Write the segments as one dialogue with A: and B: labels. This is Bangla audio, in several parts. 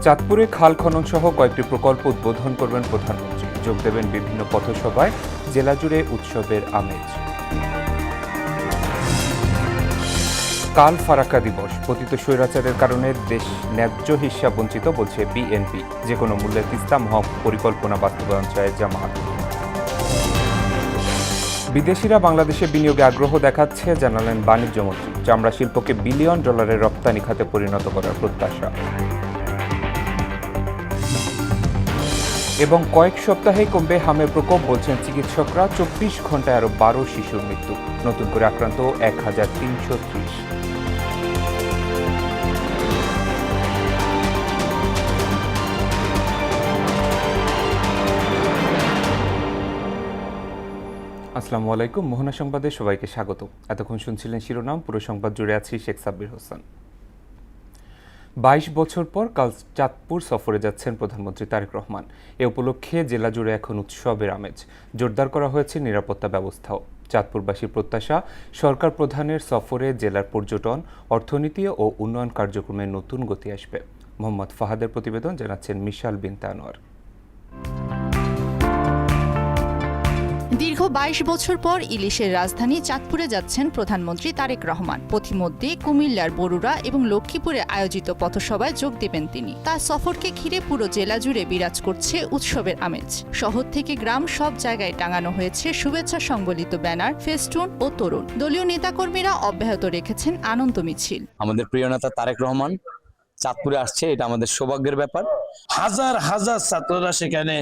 A: চাঁদপুরে খাল খনন সহ কয়েকটি প্রকল্প উদ্বোধন করবেন প্রধানমন্ত্রী। যোগ দেবেন বিভিন্ন পথসভায়। জেলা জুড়ে উৎসবের আমেজ। কাল ফারাক্কা দিবস। পতিত স্বৈরাচারের কারণে দেশ ন্যায্য হিস্যা বঞ্চিত বলছে বিএনপি। যে কোনো মূল্যে তিস্তা মহাপরিকল্পনা বাস্তবায়ন চায় জামায়াত। বিদেশিরা বাংলাদেশে বিনিয়োগে আগ্রহ দেখাচ্ছে জানালেন বাণিজ্যমন্ত্রী। চামড়া শিল্পকে বিলিয়ন ডলারের রপ্তানি খাতে পরিণত করার প্রত্যাশা। এবং কয়েক সপ্তাহেই কমবে হামের প্রকোপ বলছেন চিকিৎসকরা। 24 ঘন্টায় আরও 12 শিশুর মৃত্যু। নতুন করে আক্রান্ত 1330। আসসালামু আলাইকুম। মোহনা সংবাদে সবাইকে স্বাগত। এতক্ষণ শুনছিলেন শিরোনাম, পুরো সংবাদ জুড়ে আছি শেখ সাব্বির হোসেন। 22 বছর পর কাল চাঁদপুর সফরে যাচ্ছেন প্রধানমন্ত্রী তারেক রহমান। এ উপলক্ষে জেলা জুড়ে এখন উৎসবের আমেজ। জোরদার করা হয়েছে নিরাপত্তা ব্যবস্থাও। চাঁদপুরবাসীর প্রত্যাশা, সরকার প্রধানের সফরে জেলার পর্যটন, অর্থনীতি ও উন্নয়ন কার্যক্রমে নতুন গতি আসবে। মোহাম্মদ ফাহাদের প্রতিবেদন, জানাচ্ছেন মিশাল বিনতে আনোয়ার।
B: দীর্ঘ 22 বছর পর ইলিশের রাজধানী চাঁদপুরে যাচ্ছেন প্রধানমন্ত্রী তারেক রহমান। পথিমধ্যে কুমিল্লার বরুড়া এবং লক্ষ্মীপুরে আয়োজিত পথসভায় যোগ দেবেন তিনি। তার সফরকে ঘিরে পুরো জেলা জুড়ে বিরাজ করছে উৎসবের আমেজ। শহর থেকে গ্রাম সব জায়গায় টাঙানো হয়েছে শুভেচ্ছা সংবলিত ব্যানার, ফেস্টুন ও তরুণ। দলীয় নেতাকর্মীরা অব্যাহত রেখেছেন আনন্দ মিছিল।
C: আমাদের প্রিয় নেতা তারেক রহমান চাঁদপুরে আসছে, এটা আমাদের সৌভাগ্যের ব্যাপার। হাজার হাজার ছাত্ররা সেখানে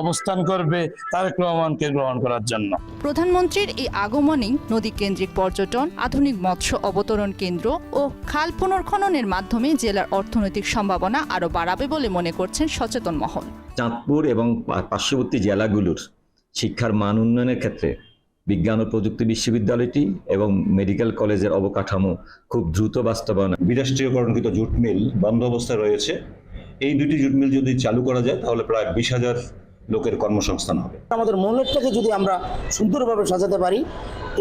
C: অবস্থান করবে তারেক রহমানকে গ্রহণ করার জন্য।
B: প্রধানমন্ত্রীর এই আগমনে নদী কেন্দ্রিক পর্যটন, আধুনিক মৎস্য অবতরণ কেন্দ্র ও খাল পুনর্খননের মাধ্যমে জেলার অর্থনৈতিক সম্ভাবনা আরও বাড়াবে বলে মনে করছেন সচেতন মহল।
D: চাঁদপুর এবং পার্শ্ববর্তী জেলাগুলোর শিক্ষার মান উন্নয়নের ক্ষেত্রে বিজ্ঞান ও প্রযুক্তি বিশ্ববিদ্যালয়টি এবং মেডিকেল কলেজের অবকাঠামো খুব দ্রুত বাস্তবায়ন।
E: বিরাষ্ট্রীয়করণকৃত জুট মিল বন্ধ অবস্থায় রয়েছে। এই দুটি জুট মিল যদি চালু করা যায় তাহলে প্রায় 20,000 লোকের কর্মসংস্থান হবে।
F: আমাদের মনেরটাকে যদি আমরা সুন্দরভাবে সাজাতে পারি,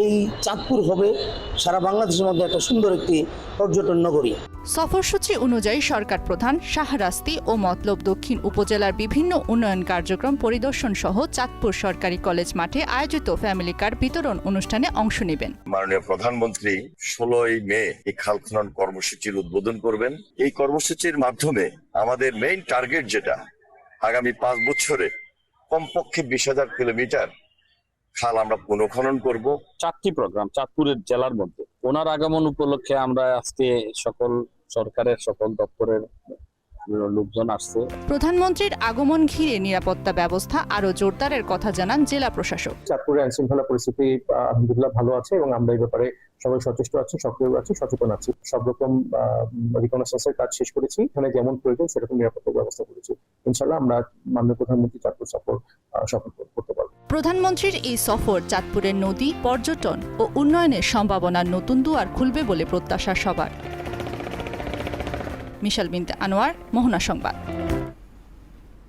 F: এই চাঁদপুর হবে সারা বাংলাদেশের মধ্যে একটা সুন্দর একটি পর্যটন নগরী।
B: সফরসূচি অনুযায়ী সরকার প্রধান শাহরাস্তি ও মতলব দক্ষিণ উপজেলার বিভিন্ন উন্নয়ন কার্যক্রম পরিদর্শন সহ চাঁদপুর সরকারি কলেজ মাঠে আয়োজিত ফ্যামিলি কার্ড বিতরণ অনুষ্ঠানে অংশ নেবেন।
G: মাননীয় প্রধানমন্ত্রী 16ই মে এই খাল খনন কর্মসূচির উদ্বোধন করবেন। এই কর্মসূচির মাধ্যমে আমাদের মেইন টার্গেট যেটা, আগামী 5 বছরে কমপক্ষে 20,000 কিলোমিটার খাল আমরা পুনঃখনন করব।
C: 4টি প্রোগ্রাম চাঁদপুরের জেলার মধ্যে। ওনার আগমন উপলক্ষে আমরা আজকে সকল সরকারের সকল দপ্তরের লোকজন আসছে।
B: প্রধানমন্ত্রীর আগমন ঘিরে নিরাপত্তা ব্যবস্থা আরো জোরদারের কথা জানান জেলা প্রশাসক।
H: চাঁদপুরের আইন শৃঙ্খলা পরিস্থিতি আলহামদুলিল্লাহ ভালো আছে এবং আমরা এই ব্যাপারে সবাই সচেষ্ট আছি, সক্রিয় আছি, সচেতন আছি। সব রকম রিকনসাইন্সের কাজ শেষ করেছি। এখানে যেমন প্রয়োজন সেরকম নিরাপত্তা ব্যবস্থা করেছি। ইনশাআল্লাহ আমরা মাননীয় প্রধানমন্ত্রী চাঁদপুর সফর করতে পারবো।
B: প্রধানমন্ত্রীর এই সফর চাঁদপুরের নদী, পর্যটন ও উন্নয়নের সম্ভাবনার নতুন দুয়ার খুলবে বলে প্রত্যাশা সবার। মিশাল বিনতে আনোয়ার, মোহনা সংবাদ।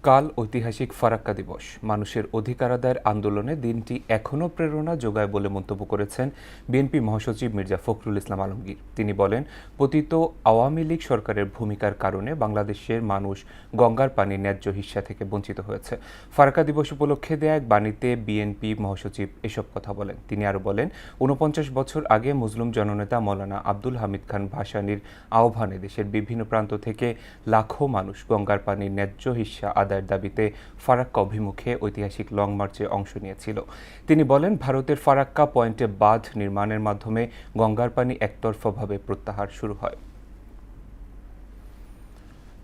A: কাল ঐতিহাসিক ফারাক্কা দিবস। মানুষের অধিকার আদায়ের আন্দোলনে দিনটি এখনও প্রেরণা যোগায় বলে মন্তব্য করেছেন বিএনপি মহাসচিব মির্জা ফখরুল ইসলাম আলমগীর। তিনি বলেন, পতিত আওয়ামী লীগ সরকারের ভূমিকার কারণে বাংলাদেশের মানুষ গঙ্গার পানির ন্যায্য হিস্যা থেকে বঞ্চিত হয়েছে। ফারাক্কা দিবস উপলক্ষে দেয়া এক বাণীতে বিএনপি মহাসচিব এসব কথা বলেন। তিনি আরও বলেন, 49 বছর আগে মুসলিম জননেতা মৌলানা আব্দুল হামিদ খান ভাসানীর আহ্বানে দেশের বিভিন্ন প্রান্ত থেকে লাখো মানুষ গঙ্গার পানির ন্যায্য হিস্যা আদায়ের দাবিতে ফারাক্কা অভিমুখে ঐতিহাসিক লং মার্চে অংশ নিয়েছিল। তিনি বলেন, ভারতের ফারাক্কা পয়েন্টে বাঁধ নির্মাণের মাধ্যমে গঙ্গার পানি একতরফাভাবে প্রত্যাহার শুরু হয়।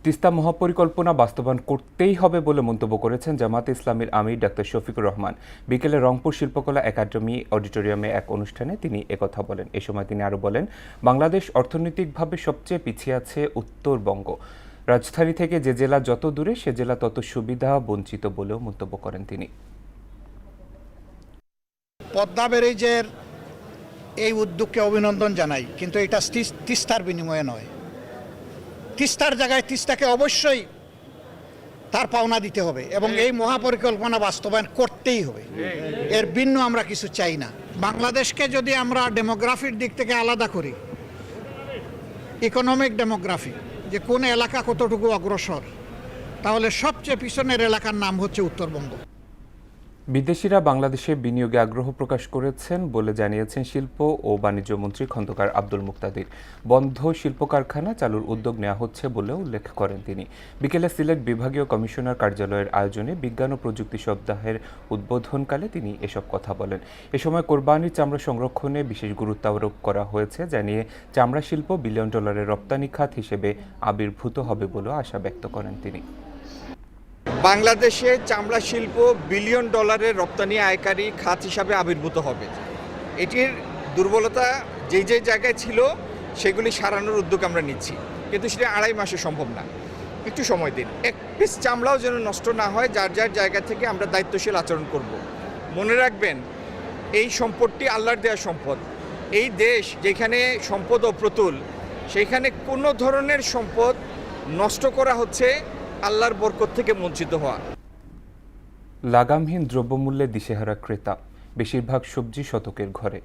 A: তিস্তা মহাপরিকল্পনা বাস্তবায়ন করতেই হবে বলে মন্তব্য করেছেন জামায়াতে ইসলামীর আমির ডাক্তার শফিকুর রহমান। বিকেলে রংপুর শিল্পকলা একাডেমি অডিটোরিয়ামে এক অনুষ্ঠানে তিনি একথা বলেন। এ সময় তিনি আরও বলেন, বাংলাদেশ অর্থনৈতিকভাবে সবচেয়ে পিছিয়ে আছে উত্তরবঙ্গ। রাজধানী থেকে যে জেলা যত দূরে সে জেলা তত সুবিধা বঞ্চিত বলেও মন্তব্য করেন তিনি।
I: পদ্মা ব্যারেজের এই উদ্যোগকে অভিনন্দন জানাই, কিন্তু এটা তিস্তার বিনিময়ে নয়। তিস্তার জায়গায় তিস্তাকে অবশ্যই তার পাওনা দিতে হবে এবং এই মহাপরিকল্পনা বাস্তবায়ন করতেই হবে। এর ভিন্ন আমরা কিছু চাই না। বাংলাদেশকে যদি আমরা ডেমোগ্রাফির দিক থেকে আলাদা করি, ইকোনমিক ডেমোগ্রাফি, যে কোন এলাকা কতটুকু অগ্রসর, তাহলে সবচেয়ে পিছনের এলাকার নাম হচ্ছে উত্তরবঙ্গ।
A: বিদেশিরা বাংলাদেশে বিনিয়োগে আগ্রহ প্রকাশ করেছেন বলে জানিয়েছেন শিল্প ও বাণিজ্য মন্ত্রী খন্দকার আব্দুল মুক্তাদির। বন্ধ শিল্প কারখানা চালুর উদ্যোগ নেওয়া হচ্ছে বলেও উল্লেখ করেন তিনি। বিকেলে সিলেট বিভাগীয় কমিশনার কার্যালয়ের আয়োজনে বিজ্ঞান ও প্রযুক্তি সপ্তাহের উদ্বোধনকালে তিনি এসব কথা বলেন। এ সময় কোরবানির চামড়া সংরক্ষণে বিশেষ গুরুত্ব আরোপ করা হয়েছে জানিয়ে চামড়া শিল্প $1 বিলিয়ন রপ্তানি খাত হিসেবে আবির্ভূত হবে বলেও আশা ব্যক্ত করেন তিনি।
J: বাংলাদেশে চামড়া শিল্প $1 বিলিয়ন রপ্তানি আয়কারী খাত হিসাবে আবির্ভূত হবে। এটির দুর্বলতা যেই জায়গায় ছিল সেগুলি সারানোর উদ্যোগ আমরা নিচ্ছি, কিন্তু সেটা 2.5 মাসে সম্ভব না, একটু সময় দিন। এক পিস চামড়াও যেন নষ্ট না হয়, যার যার জায়গা থেকে আমরা দায়িত্বশীল আচরণ করব। মনে রাখবেন, এই সম্পদটি আল্লাহর দেওয়া সম্পদ। এই দেশ যেখানে সম্পদ অপ্রতুল, সেইখানে কোনো ধরনের সম্পদ নষ্ট করা হচ্ছে আল্লাহর বরকত থেকে বঞ্চিত হওয়া।
A: লাগামহীন দ্রব্যমূল্যে দিশেহারা ক্রেতা, বেশিরভাগ সবজি শতকের ঘরে।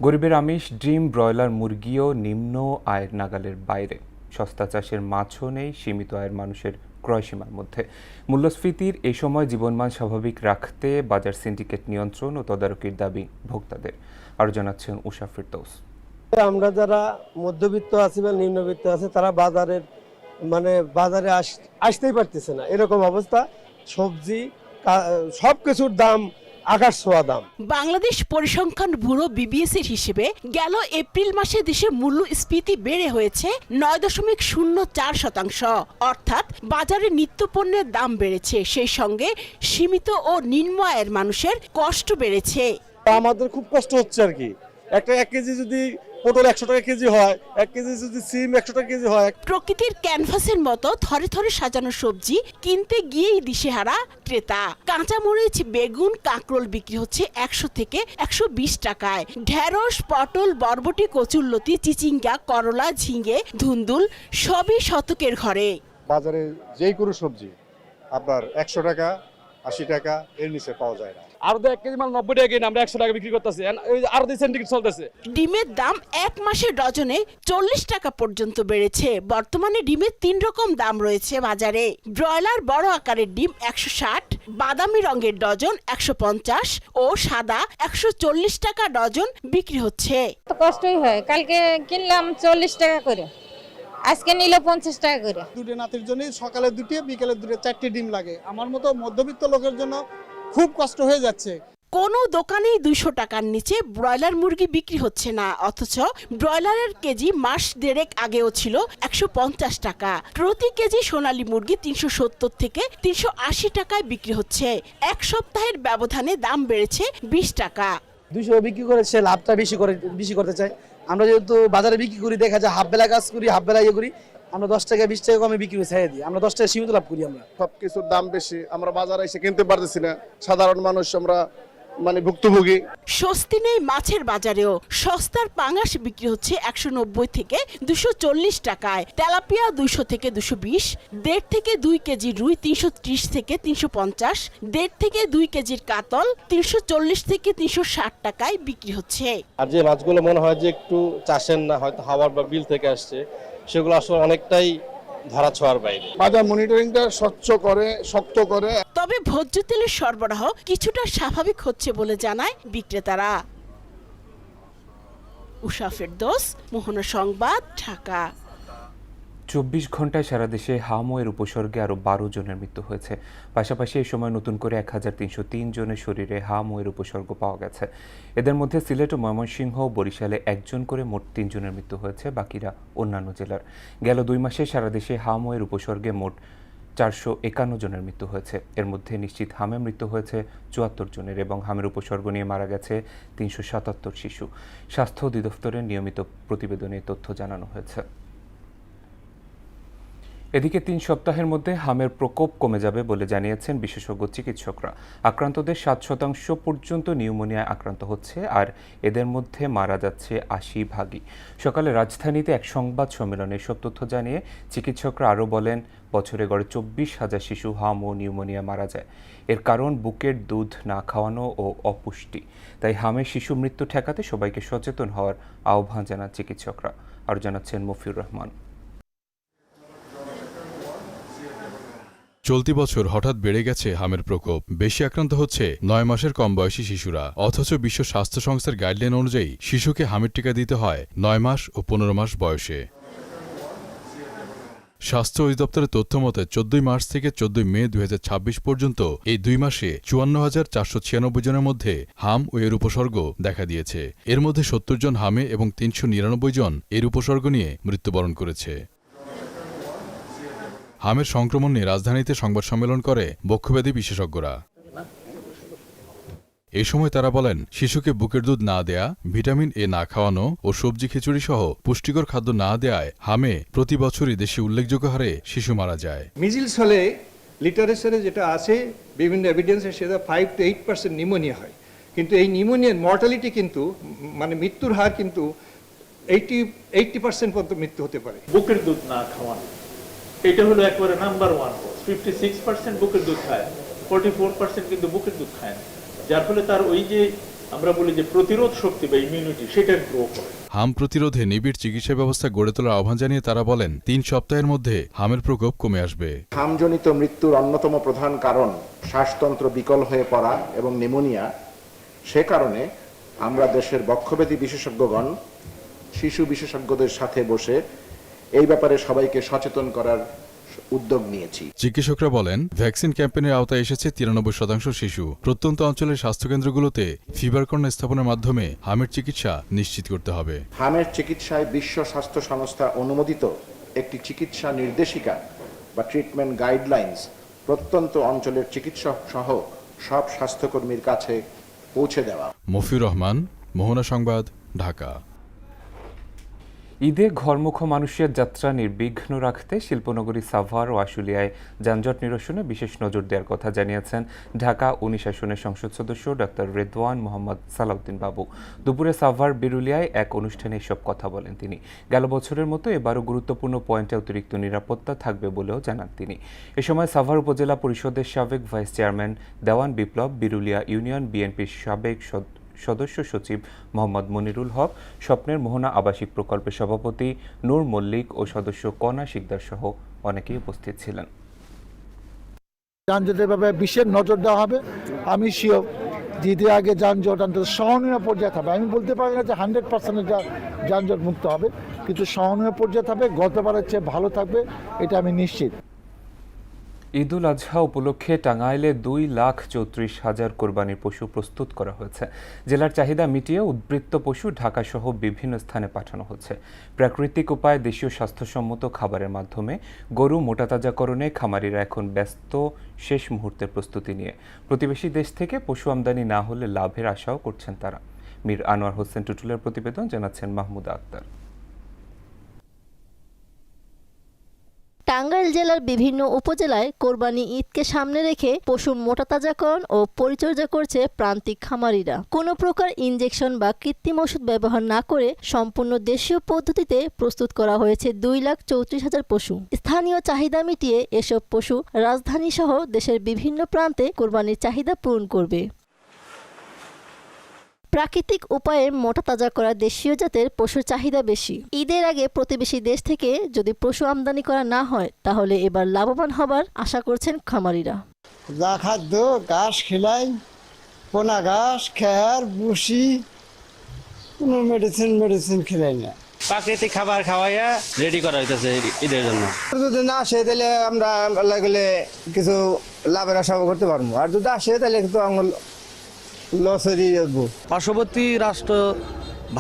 A: গরিবের আমিষ ডিম, ব্রয়লার মুরগিও নিম্ন আয়ের নাগালের বাইরে। সস্তা চাষের মাছও নেই সীমিত আয়ের মানুষের ক্রয়সীমার মধ্যে। মূল্যস্ফীতির এই সময় জীবনমান স্বাভাবিক রাখতে বাজার সিন্ডিকেট নিয়ন্ত্রণ ও তদারকির দাবি ভোক্তাদের। আরও জানাচ্ছেন উষা ফিরদৌস।
K: আমরা যারা মধ্যবিত্ত আছি বা নিম্নবিত্ত আছে, তারা বাজারে আসতেই পারতেছে না, এরকম অবস্থা। সবজি সবকিছুর দাম আকাশ ছোঁয়া দাম।
L: বাংলাদেশ পরিসংখ্যান ব্যুরো বিবিএসির হিসেবে গেল এপ্রিল মাসে দেশে মূল্যস্ফীতি বেড়ে হয়েছে 9.04%। অর্থাৎ বাজারে নিত্যপণ্যের দাম বেড়েছে, সেই সঙ্গে সীমিত ও নিম্ন আয়ের মানুষের কষ্ট বেড়েছে।
K: আমাদের খুব কষ্ট হচ্ছে আর কি। একটা 1 কেজি যদি পটল 100 টাকা কেজি হয়, 1 কেজি যদি সিম 100 টাকা কেজি হয়।
L: প্রকৃতির ক্যানভাসের মতো থরে থরে সাজানো সবজি কিনতে গিয়েই দিশেহারা ক্রেতা। কাঁচামরিচ, বেগুন, কাঁকরোল বিক্রি হচ্ছে 100 থেকে 120 টাকায়। ঢেঁড়স, পটল, বরবটি, কচুরলতি, চিচিঙ্গা, করলা, ঝিঙে, ধুন্দুল সবই শতকের ঘরে।
K: বাজারে যেই কোনো সবজি আপনার 100 টাকা 80 টাকা এর নিচে পাওয়া যায় না।
C: আর 1 কেজি মাল 90 টাকা কিনে আমরা 100 টাকা বিক্রি করতেছি, আর 2 সিন্ডিকেট চলতেছে।
L: ডিমের দাম 1 মাসে ডজনে 40 টাকা পর্যন্ত বেড়েছে। বর্তমানে ডিমের 3 রকম দাম রয়েছে বাজারে। ব্রয়লার বড় আকারের ডিম 160, বাদামি রঙের ডজন 150 ও সাদা 140 টাকা ডজন বিক্রি হচ্ছে।
M: তো কষ্টই হয়, কালকে কিনলাম 40 টাকা করে, আজকে নিল 50 টাকা করে।
K: দুটো নাতির জন্য সকালে 2টে, বিকেলে 2টে, 4টে ডিম লাগে। আমার মতো মধ্যবিত্ত লোকের জন্য খুব কষ্ট হয়ে যাচ্ছে।
L: কোনো দোকানেই 200 টাকার নিচে ব্রয়লার মুরগি বিক্রি হচ্ছে না, অথচ ব্রয়লারের কেজি মাস দেড়েক আগেও ছিল 150 টাকা। প্রতি কেজি সোনালী মুরগি 370 থেকে 380 টাকায় বিক্রি হচ্ছে। এক সপ্তাহের ব্যবধানে দাম বেড়েছে 20 টাকা।
F: 200 বিক্রি করে সে লাভটা বেশি করতে চায়। আমরা যেহেতু বাজারে বিক্রি করি, দেখা যায় হাফ বেলা কাজ করি, হাফ বেলা করি, আমরা 10 টাকা 20 টাকা কমে বিক্রি ছেড়ে দিই। আমরা 10 টাকা সীমিত লাভ করি। আমরা
K: সবকিছুর দাম বেশি, আমরা বাজারে এসে কিনতে পারতেছি না। সাধারণ মানুষ আমরা ভুক্তভোগী।
L: স্বস্তি নেই মাছের বাজারেও। সস্তার পাঙাশ বিক্রি হচ্ছে 190 থেকে 240 টাকায়। তেলাপিয়া 200 থেকে 220, 1.5 থেকে 2 কেজি রুই 330 থেকে 350, 1.5 থেকে 2 কেজির কাতল 340 থেকে 360 টাকায় বিক্রি হচ্ছে।
K: আর যে মাছগুলো মনে হয় যে একটু চাষের না, হয়তো হাওয়ার বা বিল থেকে আসছে, সেগুলো আসলে অনেকটাই ধরা ছোঁয়ার বাইরে। বাজার মনিটরিংটা শক্ত করে।
L: তবে ভোজ্য তেলের সরবরাহ কিছুটা স্বাভাবিক হচ্ছে বলে জানায় বিক্রেতারা। উষা ফেরদৌস, মোহনা সংবাদ, ঢাকা।
A: 24 ঘন্টায় সারা দেশে হামওয়ের উপসর্গে আরও 12 জনের মৃত্যু হয়েছে। পাশাপাশি এই সময় নতুন করে 1303 জনের শরীরে হামওয়ের উপসর্গ পাওয়া গেছে। এদের মধ্যে সিলেট ও ময়মনসিংহ ও বরিশালে 1 জন করে মোট 3 জনের মৃত্যু হয়েছে, বাকিরা অন্যান্য জেলার। গেল 2 মাসে সারা দেশে হামওয়ের উপসর্গে মোট 451 জনের মৃত্যু হয়েছে। এর মধ্যে নিশ্চিত হামে মৃত্যু হয়েছে 74 জনের এবং হামের উপসর্গ নিয়ে মারা গেছে 377 শিশু। স্বাস্থ্য অধিদপ্তরের নিয়মিত প্রতিবেদনে তথ্য জানানো হয়েছে। এদিকে 3 সপ্তাহের মধ্যে হামের প্রকোপ কমে যাবে বলে জানিয়েছেন বিশেষজ্ঞ চিকিৎসকরা। আক্রান্তদের 7% পর্যন্ত নিউমোনিয়ায় আক্রান্ত হচ্ছে, আর এদের মধ্যে মারা যাচ্ছে 80%। সকালে রাজধানীতে এক সংবাদ সম্মেলনে এসব তথ্য জানিয়ে চিকিৎসকরা আরও বলেন, বছরে গড়ে 24,000 শিশু হাম ও নিউমোনিয়া মারা যায়। এর কারণ বুকের দুধ না খাওয়ানো ও অপুষ্টি। তাই হামের শিশু মৃত্যু ঠেকাতে সবাইকে সচেতন হওয়ার আহ্বান জানান চিকিৎসকরা। আর জানাচ্ছেন মফিউর রহমান।
N: চলতি বছর হঠাৎ বেড়ে গেছে হামের প্রকোপ। বেশি আক্রান্ত হচ্ছে 9 মাসের কম বয়সী শিশুরা। অথচ বিশ্ব স্বাস্থ্য সংস্থার গাইডলাইন অনুযায়ী শিশুকে হামের টিকা দিতে হয় 9 মাস ও 15 মাস বয়সে। স্বাস্থ্য অধিদপ্তরের তথ্য মতে 14 মার্চ থেকে 14 মে 2026 পর্যন্ত এই 2 মাসে 54,496 জনের মধ্যে হাম ও এর উপসর্গ দেখা দিয়েছে। এর মধ্যে 70 জন হামে এবং 399 জন এর উপসর্গ নিয়ে মৃত্যুবরণ করেছে। হামের সংক্রমণ নিয়ে রাজধানীতে সংবাদ সম্মেলন করে বক্ষব্যাধি বিশেষজ্ঞরা। এ সময় তারা বলেন, শিশুকে বুকের দুধ না দেয়া, ভিটামিন এ না খাওয়ানো ও সবজি খিচুড়ি সহ পুষ্টিকর খাদ্য না দেয়ায় হামে প্রতি বছরই দেশে উল্লেখযোগ্য হারে শিশু মারা যায়।
I: মিজিলস হলে লিটারেচারে যেটা আছে বিভিন্ন এভিডেন্সে সেটা 5 to 8% নিউমোনিয়া হয়, কিন্তু এই নিউমোনিয়ার মর্টালিটি কিন্তু মানে মৃত্যুর হার কিন্তু 80% পর্যন্ত মৃত্যু হতে পারে।
O: বুকের দুধ না খাওয়ানো এটা হলো একবারে নাম্বার 1 কজ। 56% বুকের দুধ খায়, 44% কিন্তু বুকের দুধ খায় না, যার ফলে তার ওই যে আমরা বলি যে প্রতিরোধ শক্তি বা ইমিউনিটি সেটা গ্রো করে।
N: হাম প্রতিরোধে নিবিড় চিকিৎসা ব্যবস্থা গড়ে তোলার আহ্বান জানিয়ে তারা বলেন, 3 সপ্তাহের মধ্যে হামের প্রকোপ কমে আসবে।
P: হামজনিত মৃত্যুর অন্যতম প্রধান কারণ শ্বাসতন্ত্র বিকল হয়ে পড়া এবং নিউমোনিয়া। সে কারণে আমরা দেশের বক্ষব্যাধি বিশেষজ্ঞগণ শিশু বিশেষজ্ঞদের সাথে বসে এই ব্যাপারে সবাইকে সচেতন করার উদ্যোগ নিয়েছি।
N: চিকিৎসকরা বলেন, ভ্যাকসিন ক্যাম্পেইনের আওতায় এসেছে 93% শিশু। প্রত্যন্ত অঞ্চলের স্বাস্থ্যকেন্দ্রগুলোতে ফিভার কর্নার স্থাপনের মাধ্যমে হামের চিকিৎসা নিশ্চিত করতে হবে।
P: হামের চিকিৎসায় বিশ্ব স্বাস্থ্য সংস্থা অনুমোদিত একটি চিকিৎসা নির্দেশিকা বা ট্রিটমেন্ট গাইডলাইন্স প্রত্যন্ত অঞ্চলের চিকিৎসক সহ সব স্বাস্থ্যকর্মীর কাছে পৌঁছে দেওয়া।
N: মফিউর রহমান, মোহনা সংবাদ, ঢাকা।
A: ঈদে ঘরমুখ মানুষের যাত্রা নির্বিঘ্ন রাখতে শিল্পনগরী সাভার ও আশুলিয়ায় যানজট নিরসনে বিশেষ নজর দেওয়ার কথা জানিয়েছেন ঢাকা 19 আসনের সংসদ সদস্য ডক্টর রেদওয়ান মোহাম্মদ সালাউদ্দিন বাবু। দুপুরে সাভার বিরুলিয়ায় এক অনুষ্ঠানে এসব কথা বলেন তিনি। গেল বছরের মতো এবারও গুরুত্বপূর্ণ পয়েন্টে অতিরিক্ত নিরাপত্তা থাকবে বলেও জানান তিনি। এ সময় সাভার উপজেলা পরিষদের সাবেক ভাইস চেয়ারম্যান দেওয়ান বিপ্লব, বিরুলিয়া ইউনিয়ন বিএনপির সাবেক সদস্য সচিব মোহাম্মদ মনিরুল হক, স্বপ্নের মোহনা আবাসিক প্রকল্পের সভাপতি নূর মল্লিক ও সদস্য কণা শিকদার সহ অনেকেই উপস্থিত ছিলেন।
I: যানজটের ব্যাপারে বিশেষ নজর দেওয়া হবে। আমি শিওর ঈদের আগে যানজট অন্তত সহনীয় পর্যায়ে থাকবে। আমি বলতে পারি না যে 100% যানজট মুক্ত হবে, কিন্তু সহনীয় পর্যায়ে থাকবে, গতবারের চেয়ে ভালো থাকবে, এটা আমি নিশ্চিত।
A: ঈদ উল আজহা উপলক্ষে টাঙ্গাইলে 2,34,000 কোরবানির পশু প্রস্তুত করা হয়েছে। জেলার চাহিদা মিটিয়ে উদ্বৃত্ত পশু ঢাকাসহ বিভিন্ন স্থানে পাঠানো হচ্ছে। প্রাকৃতিক উপায়ে দেশীয় স্বাস্থ্যসম্মত খাবারের মাধ্যমে গরু মোটাতাজাকরণে খামারিরা এখন ব্যস্ত শেষ মুহূর্তের প্রস্তুতি নিয়ে। প্রতিবেশী দেশ থেকে পশু আমদানি না হলে লাভের আশাও করছেন তারা। মীর আনোয়ার হোসেন টুটুলের প্রতিবেদন, জানাচ্ছেন মাহমুদা আক্তার।
Q: টাঙ্গাইল জেলার বিভিন্ন উপজেলায় কোরবানি ঈদকে সামনে রেখে পশু মোটাতাজাকরণ ও পরিচর্যা করছে প্রান্তিক খামারিরা। কোনো প্রকার ইনজেকশন বা কৃত্রিম ওষুধ ব্যবহার না করে সম্পূর্ণ দেশীয় পদ্ধতিতে প্রস্তুত করা হয়েছে 2,34,000 পশু। স্থানীয় চাহিদা মিটিয়ে এসব পশু রাজধানী সহ দেশের বিভিন্ন প্রান্তে কোরবানির চাহিদা পূরণ করবে। প্রাকৃতিক উপায়ে মোটা তাজা করা দেশীয় জাতের পশুর চাহিদা বেশি। ঈদের আগে প্রতিবেশী দেশ থেকে যদি পশু আমদানি করা না হয় তাহলে এবার লাভবান হবার আশা করছেন খামারিরা।
K: যা খাদ্য ঘাস খিলাই, পোনা ঘাস, খের, ভুসি, কোনো মেডিসিন খিলাই না,
C: প্রাকৃতিক খাবার খাওয়াইয়া রেডি করা হইতেছে ঈদের জন্য।
K: যদি না আসে তাহলে আমরা লাগলে কিছু লাভের আশা করতে পারবো, আর যদি আসে তাহলে কিন্তু
C: পার্শ্ববর্তী রাষ্ট্র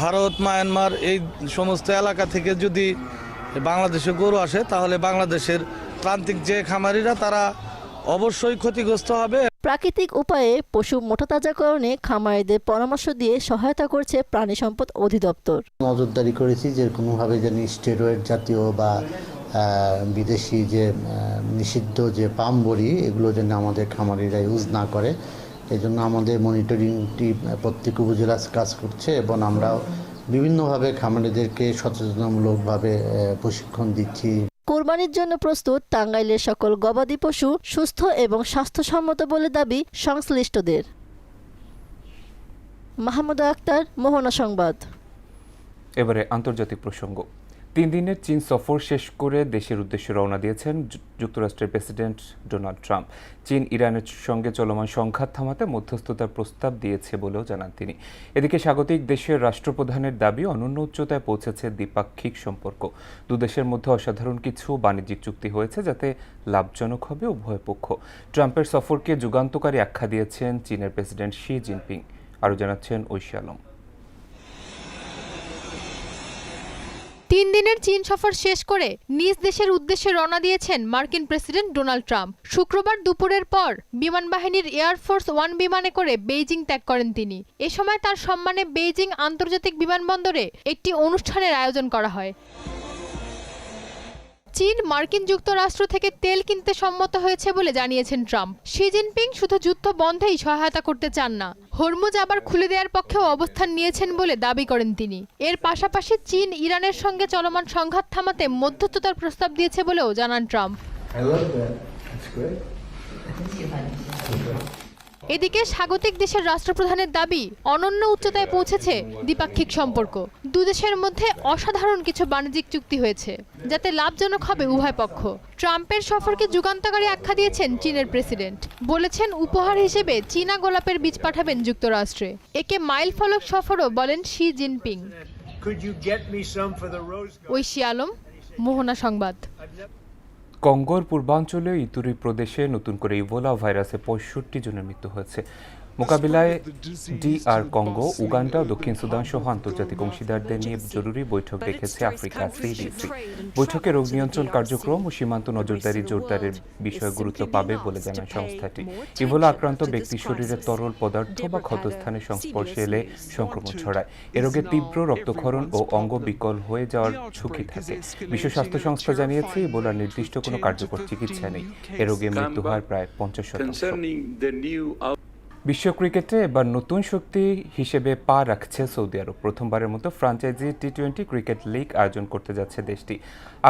C: ভারত, মায়ানমার এই সমস্ত এলাকা থেকে যদি বাংলাদেশে গরু আসে তাহলে বাংলাদেশের প্রান্তিক যে খামারিরা তারা অবশ্যই ক্ষতিগ্রস্ত হবে।
Q: প্রাকৃতিক উপায়ে পশু মোটাতাজাকরণে খামারিদের পরামর্শ দিয়ে সহায়তা করছে প্রাণী সম্পদ অধিদপ্তর।
K: নজরদারি করেছি যে কোনোভাবে যেন স্টেরয়েড জাতীয় বা বিদেশি যে নিষিদ্ধ যে পাম বড়ি এগুলো যেন আমাদের খামারিরা ইউজ না করে। এই জন্য আমাদের মনিটরিং টিম প্রত্যেক উপজেলা কাজ করছে এবং আমরাও বিভিন্নভাবে খামারিদেরকে সচেতনমূলকভাবে প্রশিক্ষণ দিচ্ছি।
Q: কোরবানির জন্য প্রস্তুত টাঙ্গাইলের সকল গবাদি পশু সুস্থ এবং স্বাস্থ্যসম্মত বলে দাবি সংশ্লিষ্টদের। মাহমুদা আক্তার, মোহনা সংবাদ।
A: এবারে আন্তর্জাতিক প্রসঙ্গ। 3 দিনের চীন সফর শেষ করে দেশের উদ্দেশ্যে রওনা দিয়েছেন যুক্তরাষ্ট্রের প্রেসিডেন্ট ডোনাল্ড ট্রাম্প। চীন ইরানের সঙ্গে চলমান সংঘাত থামাতে মধ্যস্থতার প্রস্তাব দিয়েছে বলেও জানান তিনি। এদিকে স্বাগতিক দেশের রাষ্ট্রপ্রধানের দাবি, অনন্য উচ্চতায় পৌঁছেছে দ্বিপাক্ষিক সম্পর্ক। দুদেশের মধ্যে অসাধারণ কিছু বাণিজ্যিক চুক্তি হয়েছে, যাতে লাভজনক হবে উভয় পক্ষ। ট্রাম্পের সফরকে যুগান্তকারী আখ্যা দিয়েছেন চীনের প্রেসিডেন্ট শি জিনপিং। আরও জানাচ্ছেন ঐশী আলম।
R: 3 দিনের চীন সফর শেষ করে নিজ দেশের উদ্দেশ্যে রওনা দিয়েছেন মার্কিন প্রেসিডেন্ট ডোনাল্ড ট্রাম্প। শুক্রবার দুপুরের পর বিমান বাহিনীর এয়ারফোর্স 1 বিমানে করে বেইজিং ত্যাগ করেন তিনি। এ সময় তার সম্মানে বেইজিং আন্তর্জাতিক বিমানবন্দরে একটি অনুষ্ঠানের আয়োজন করা হয়। চীন মার্কিন যুক্তরাষ্ট্র থেকে তেল কিনতে সম্মত হয়েছে বলে জানিয়েছেন ট্রাম্প। শি জিনপিং শুধু যুদ্ধ বন্ধেই সহায়তা করতে চান না, হরমুজ আবার খুলে দেওয়ার পক্ষেও অবস্থান নিয়েছেন বলে দাবি করেন তিনি। এর পাশাপাশি চীন ইরানের সঙ্গে চলমান সংঘাত থামাতে মধ্যস্থতার প্রস্তাব দিয়েছে বলেও জানান ট্রাম্প। এদিকে স্বাগতিক দেশের রাষ্ট্রপ্রধানের দাবি, অনন্য উচ্চতায় পৌঁছেছে দ্বিপাক্ষিক সম্পর্ক। দুদেশের মধ্যে অসাধারণ কিছু বাণিজ্যিক চুক্তি হয়েছে, যাতে লাভজনক হবে উভয় পক্ষ। ট্রাম্পের সফরকে যুগান্তকারী আখ্যা দিয়েছেন চীনের প্রেসিডেন্ট। বলেছেন উপহার হিসেবে চীনা গোলাপের বীজ পাঠাবেন যুক্তরাষ্ট্রে। একে মাইলফলক সফরও বলেন শি জিনপিং। ঐশী আলম, মোহনা সংবাদ।
A: কঙ্গোর পূর্বাঞ্চলে ইতুরি প্রদেশে নতুন করে ইবোলা ভাইরাসে 65 জনের মৃত্যু হয়েছে। মোকাবিলায় DR কঙ্গো, উগান্ডা ও দক্ষিণ সুদান সহ আন্তর্জাতিক অংশীদারদের নিয়ে জরুরি বৈঠক ডেকেছে আফ্রিকা CDC। বৈঠকে রোগ নিয়ন্ত্রণ কার্যক্রম ও সীমান্ত নজরদারি জোরদারের বিষয়ে গুরুত্ব পাবে বলে জানায় সংস্থাটি। ইবোলা আক্রান্ত ব্যক্তির শরীরে তরল পদার্থ বা ক্ষতস্থানের সংস্পর্শে এলে সংক্রমণ ছড়ায়। এ রোগে তীব্র রক্তক্ষরণ ও অঙ্গ বিকল হয়ে যাওয়ার ঝুঁকি থাকে। বিশ্ব স্বাস্থ্য সংস্থা জানিয়েছে, ইবোলার নির্দিষ্ট কোনো কার্যকর চিকিৎসা নেই। এ রোগে মৃত্যু হয় প্রায় 50%। বিশ্ব ক্রিকেটে এবার নতুন শক্তি হিসেবে পা রাখছে সৌদি আরব। প্রথমবারের মতো ফ্র্যাঞ্চাইজি T20 ক্রিকেট লিগ আয়োজন করতে যাচ্ছে দেশটি।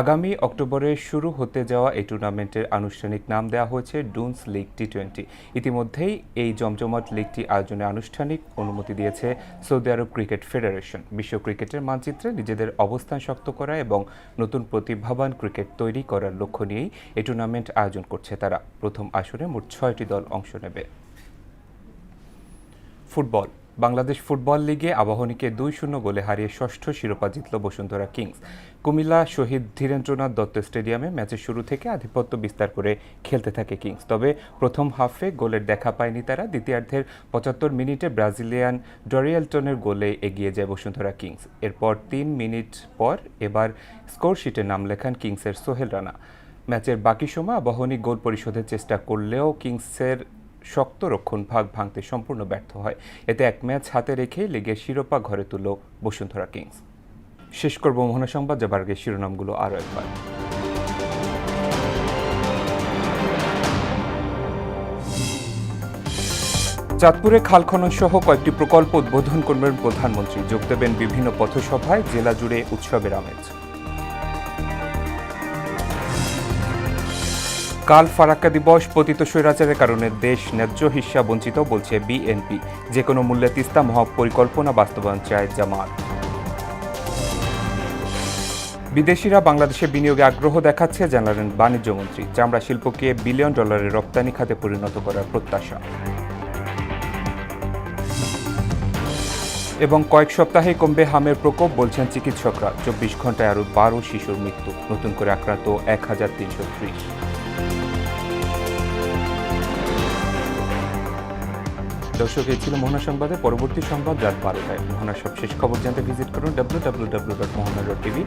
A: আগামী অক্টোবরে শুরু হতে যাওয়া এই টুর্নামেন্টের আনুষ্ঠানিক নাম দেওয়া হয়েছে ডুনস লিগ T20। ইতিমধ্যেই এই জমজমাট লিগটি আয়োজনে আনুষ্ঠানিক অনুমতি দিয়েছে সৌদি আরব ক্রিকেট ফেডারেশন। বিশ্ব ক্রিকেটের মানচিত্রে নিজেদের অবস্থান শক্ত করা এবং নতুন প্রতিভাবান ক্রিকেট তৈরি করার লক্ষ্য নিয়েই এই টুর্নামেন্ট আয়োজন করছে তারা। প্রথম আসরে মোট 6টি দল অংশ নেবে। ফুটবল। বাংলাদেশ ফুটবল লিগে আবাহনীকে 2-0 গোলে হারিয়ে ষষ্ঠ শিরোপা জিতল বসুন্ধরা কিংস। কুমিল্লা শহীদ ধীরেন্দ্রনাথ দত্ত স্টেডিয়ামে ম্যাচের শুরু থেকে আধিপত্য বিস্তার করে খেলতে থাকে কিংস। তবে প্রথম হাফে গোলের দেখা পায়নি তারা। দ্বিতীয়ার্ধের 75 মিনিটে ব্রাজিলিয়ান ডরিয়েলটনের গোলে এগিয়ে যায় বসুন্ধরা কিংস। এরপর 3 মিনিট পর এবার স্কোরশিটে নাম লেখান কিংসের সোহেল রানা। ম্যাচের বাকি সময় আবাহনী গোল পরিশোধের চেষ্টা করলেও কিংসের শক্ত রক্ষণভাগ ভাঙতে সম্পূর্ণ ব্যর্থ হয়। এতে এক ম্যাচ হাতে রেখে লিগের শিরোপা ঘরে তুলল বসুন্ধরা কিংস। শেষ করব মোহনা সংবাদ, যাবার আগে শিরোনামগুলো আরও একবার। চাঁদপুরে খাল খনন সহ কয়েকটি প্রকল্প উদ্বোধন করবেন প্রধানমন্ত্রী। যোগ দেবেন বিভিন্ন পথসভায়, জেলা জুড়ে উৎসবের আমেজ। কাল ফারাক্কা দিবস। পতিত স্বৈরাচারের কারণে দেশ ন্যায্য হিস্যা বঞ্চিত বলছে বিএনপি। যে কোনো মূল্যে তিস্তা মহাপরিকল্পনা বাস্তবায়ন চায় জামায়াত। বিদেশিরা বাংলাদেশে বিনিয়োগে আগ্রহ দেখাচ্ছে, জানালেন বাণিজ্যমন্ত্রী। চামড়া শিল্পকে $1 বিলিয়ন রপ্তানি খাতে পরিণত করার প্রত্যাশা। এবং কয়েক সপ্তাহে কমবে হামের প্রকোপ, বলছেন চিকিৎসকরা। 24 ঘন্টায় আরও 12 শিশুর মৃত্যু, নতুন করে আক্রান্ত 1330। দর্শক, এই ছিল মোহনা সংবাদে। পরবর্তী সংবাদ রাত 12টায়। মোহনার সবশেষ খবর জানতে ভিজিট করুন www.mohana.tv।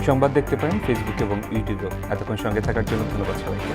A: সংবাদ দেখতে পারেন ফেসবুক এবং ইউটিউবেও। এতক্ষণ সঙ্গে থাকার জন্য ধন্যবাদ সবাইকে।